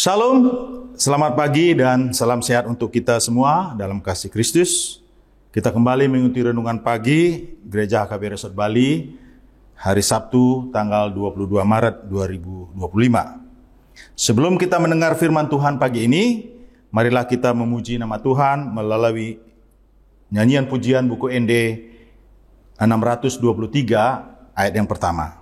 Shalom, selamat pagi dan salam sehat untuk kita semua dalam kasih Kristus. Kita kembali mengikuti renungan pagi Gereja HKBP Resort Bali hari Sabtu tanggal 22 Maret 2025. Sebelum kita mendengar firman Tuhan pagi ini, marilah kita memuji nama Tuhan melalui nyanyian pujian buku ND 623 ayat yang pertama.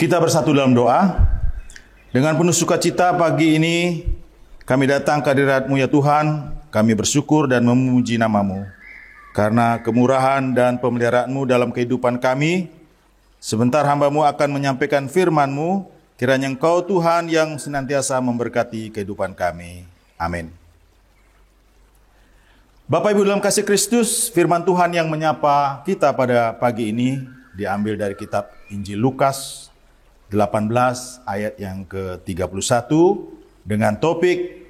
Kita bersatu dalam doa. Dengan penuh sukacita pagi ini kami datang ke hadirat-Mu ya Tuhan. Kami bersyukur dan memuji nama-Mu. Karena kemurahan dan pemeliharaan-Mu dalam kehidupan kami. Sebentar hamba-Mu akan menyampaikan firman-Mu. Kiranya Engkau Tuhan yang senantiasa memberkati kehidupan kami. Amin. Bapak Ibu dalam kasih Kristus, firman Tuhan yang menyapa kita pada pagi ini diambil dari kitab Injil Lukas 18 ayat yang ke-31 dengan topik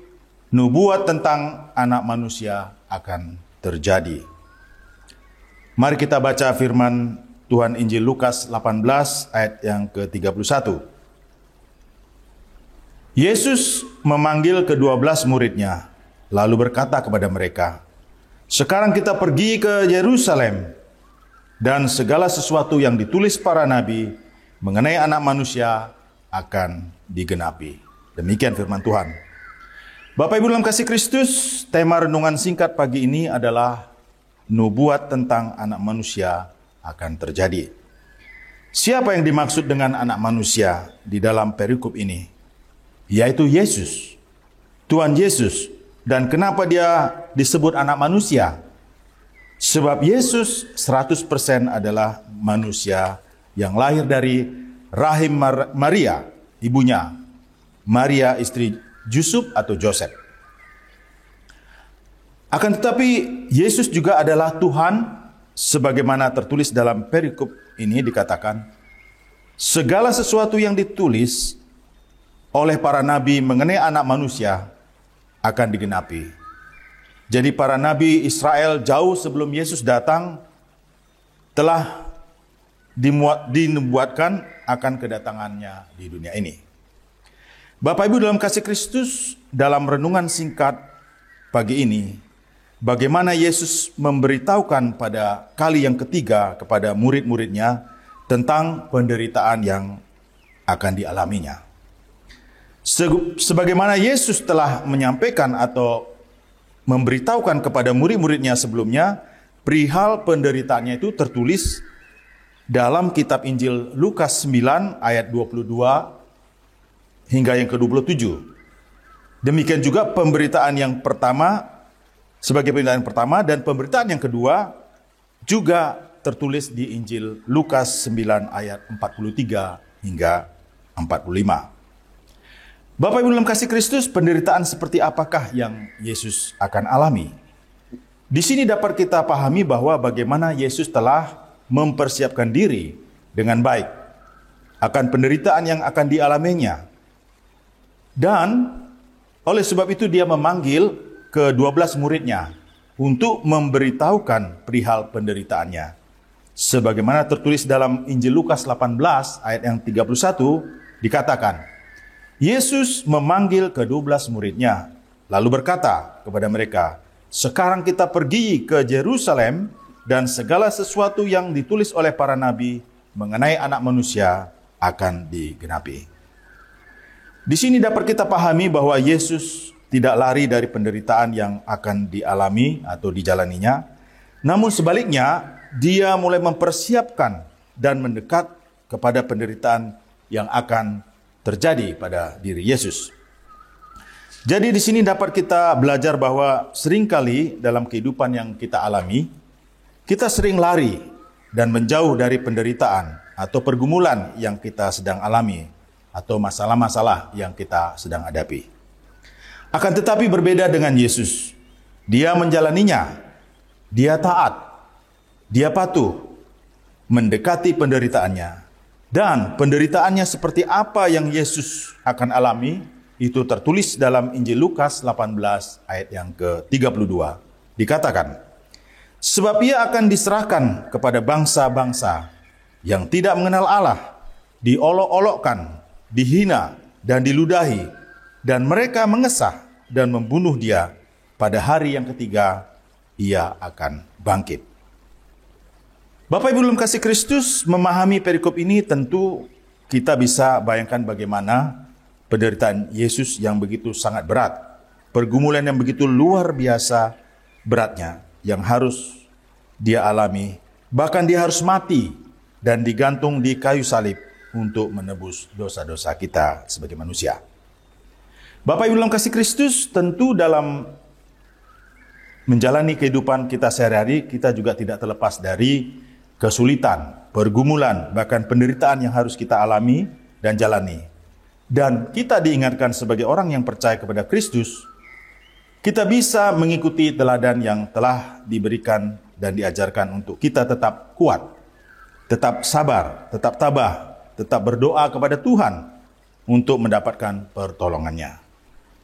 nubuat tentang anak manusia akan terjadi. Mari kita baca firman Tuhan Injil Lukas 18 ayat yang ke-31. Yesus memanggil ke-12 muridnya, lalu berkata kepada mereka, "Sekarang kita pergi ke Yerusalem, dan segala sesuatu yang ditulis para nabi mengenai anak manusia akan digenapi." Demikian firman Tuhan. Bapak Ibu dalam kasih Kristus, tema renungan singkat pagi ini adalah nubuat tentang anak manusia akan terjadi. Siapa yang dimaksud dengan anak manusia di dalam perikop ini? Yaitu Yesus, Tuhan Yesus. Dan kenapa dia disebut anak manusia? Sebab Yesus 100% adalah manusia yang lahir dari rahim Maria, ibunya, Maria istri Yusuf atau Joseph. Akan tetapi Yesus juga adalah Tuhan, sebagaimana tertulis dalam perikop ini dikatakan, segala sesuatu yang ditulis oleh para nabi mengenai anak manusia akan digenapi. Jadi para nabi Israel jauh sebelum Yesus datang telah dinubuatkan akan kedatangannya di dunia ini. Bapak Ibu dalam kasih Kristus, dalam renungan singkat pagi ini, bagaimana Yesus memberitahukan pada kali yang ketiga kepada murid-muridnya tentang penderitaan yang akan dialaminya. Sebagaimana Yesus telah menyampaikan atau memberitahukan kepada murid-muridnya sebelumnya, perihal penderitaannya itu tertulis dalam kitab Injil Lukas 9 ayat 22 hingga yang ke-27. Demikian juga pemberitaan yang pertama sebagai pemberitaan pertama, dan pemberitaan yang kedua juga tertulis di Injil Lukas 9 ayat 43 hingga 45. Bapak Ibu dalam kasih Kristus, penderitaan seperti apakah yang Yesus akan alami? Di sini dapat kita pahami bahwa bagaimana Yesus telah mempersiapkan diri dengan baik akan penderitaan yang akan dialaminya. Dan oleh sebab itu dia memanggil ke-12 muridnya untuk memberitahukan perihal penderitaannya. Sebagaimana tertulis dalam Injil Lukas 18 ayat yang 31 dikatakan, Yesus memanggil ke-12 muridnya lalu berkata kepada mereka, "Sekarang kita pergi ke Yerusalem, dan segala sesuatu yang ditulis oleh para nabi mengenai anak manusia akan digenapi." Di sini dapat kita pahami bahwa Yesus tidak lari dari penderitaan yang akan dialami atau dijalaninya, namun sebaliknya dia mulai mempersiapkan dan mendekat kepada penderitaan yang akan terjadi pada diri Yesus. Jadi di sini dapat kita belajar bahwa seringkali dalam kehidupan yang kita alami, kita sering lari dan menjauh dari penderitaan atau pergumulan yang kita sedang alami atau masalah-masalah yang kita sedang hadapi. Akan tetapi berbeda dengan Yesus. Dia menjalaninya, dia taat, dia patuh, mendekati penderitaannya. Dan penderitaannya seperti apa yang Yesus akan alami, itu tertulis dalam Injil Lukas 18 ayat yang ke-32. Dikatakan, sebab ia akan diserahkan kepada bangsa-bangsa yang tidak mengenal Allah, diolok-olokkan, dihina, dan diludahi, dan mereka mengesah dan membunuh dia. Pada hari yang ketiga, ia akan bangkit. Bapak Ibu dalam kasih Kristus, memahami perikop ini tentu kita bisa bayangkan bagaimana penderitaan Yesus yang begitu sangat berat. Pergumulan yang begitu luar biasa beratnya yang harus dia alami. Bahkan dia harus mati dan digantung di kayu salib untuk menebus dosa-dosa kita sebagai manusia. Bapak Ibu dalam kasih Kristus, tentu dalam menjalani kehidupan kita sehari-hari, kita juga tidak terlepas dari kesulitan, pergumulan, bahkan penderitaan yang harus kita alami dan jalani. Dan kita diingatkan sebagai orang yang percaya kepada Kristus, kita bisa mengikuti teladan yang telah diberikan dan diajarkan untuk kita tetap kuat, tetap sabar, tetap tabah, tetap berdoa kepada Tuhan untuk mendapatkan pertolongannya.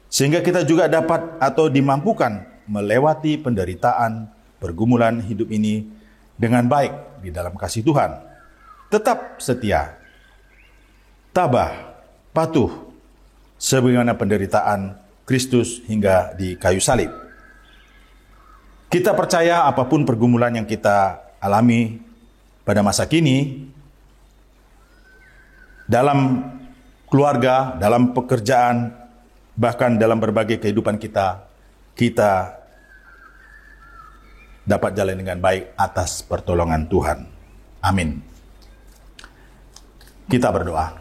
Sehingga kita juga dapat atau dimampukan melewati penderitaan, pergumulan hidup ini dengan baik di dalam kasih Tuhan. Tetap setia, tabah, patuh, sebagaimana penderitaan Kristus hingga di kayu salib. Kita percaya apapun pergumulan yang kita alami pada masa kini, dalam keluarga, dalam pekerjaan, bahkan dalam berbagai kehidupan kita dapat jalan dengan baik atas pertolongan Tuhan. Amin. Kita berdoa.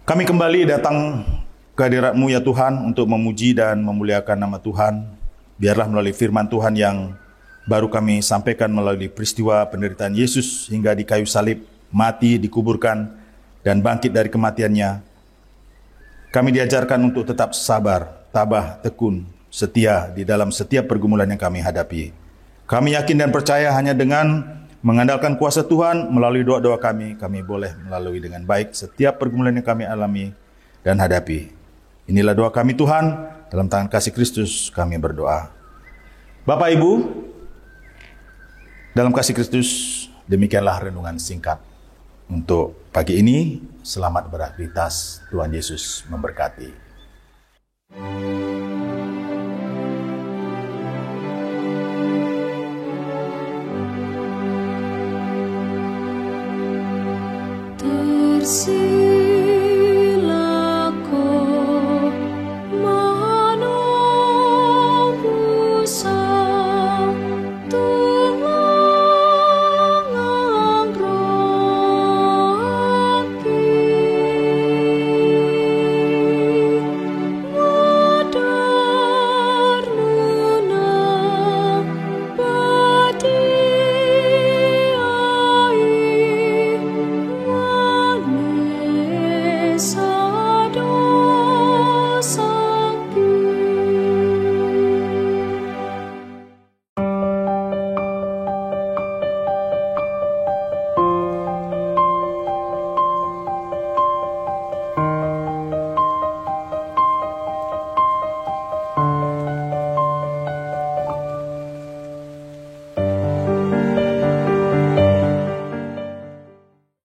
Kami kembali datang ke hadirat-Mu ya Tuhan untuk memuji dan memuliakan nama Tuhan. Biarlah melalui firman Tuhan yang baru kami sampaikan melalui peristiwa penderitaan Yesus hingga di kayu salib, mati, dikuburkan, dan bangkit dari kematiannya. Kami diajarkan untuk tetap sabar, tabah, tekun, setia di dalam setiap pergumulan yang kami hadapi. Kami yakin dan percaya hanya dengan mengandalkan kuasa Tuhan melalui doa-doa kami boleh melalui dengan baik setiap pergumulan yang kami alami dan hadapi. Inilah doa kami Tuhan, dalam tangan kasih Kristus kami berdoa. Bapak Ibu, dalam kasih Kristus, demikianlah renungan singkat untuk pagi ini. Selamat beraktivitas, Tuhan Yesus memberkati. Tersirat